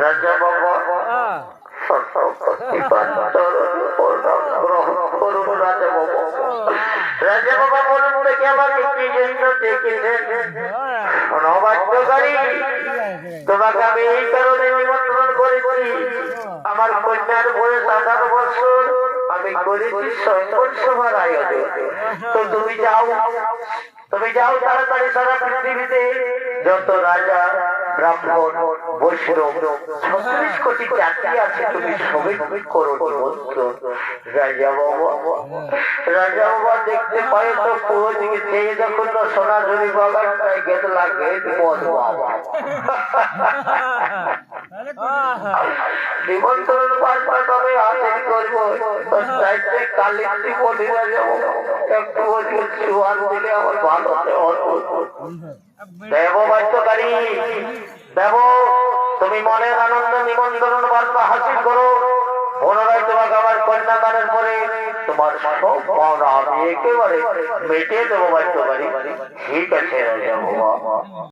রাজা বাবা রাজা বাবা বলুন দেখি আমাকে কি জন্য ডেকেছেন? অবাধ্যকারী, তোমাকে আমি এই কারণে নিমন্ত্রণ করেছি, আমার কন্যার বয়স 18 বছর, আমি করেছি সংকট সভার আয়োজন। তো তুমি যাও তাড়াতাড়ি সারা পৃথিবীতে যত রাজা ব্রাহ্মণ বৈষ্ণব 36 কোটি জাতি আছে তুমি সবাই করো নিমন্ত্রণ। রাজা বাবা দেখতে পায় তো পুরো দিকে চেয়ে যখন তো সোনাঝুরি বাগানটায় গেট লাগে নিমন্ত্রণ পাল্টা তবে হাজির করবো কালিন্দি মন্দিরে যাবো, একটু চুয়ান দিলে আমার ভালো দেব বাচ্যকারী দেব। তুমি মনের আনন্দ নিমন্ত্রণ বার্তা হাসিল করো, পুনরায় তোমাকে আমার কন্যাদানের পরে তোমার সব পাওনা আমি একেবারে মেটে দেবো বাচ্যকারী। ঠিক আছে রাজা বাবা।